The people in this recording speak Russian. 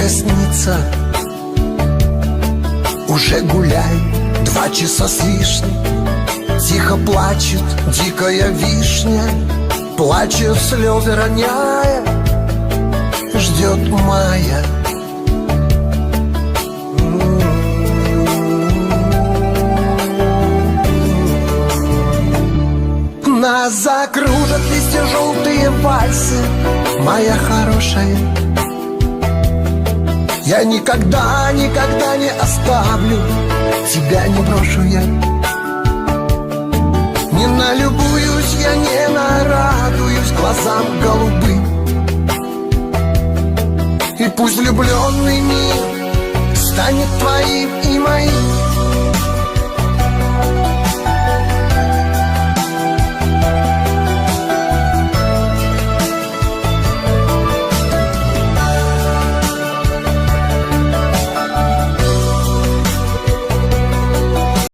только снится. Уже гуляй 2 часа с лишним. Тихо плачет дикая вишня, плачет, слезы роняя, ждет мая. Нас закружат листья желтые вальсы, моя хорошая. Я никогда, никогда не оставлю, тебя не брошу я. Не налюбуюсь я, не нарадуюсь глазам голубым. И пусть влюбленный мир станет твоим и моим.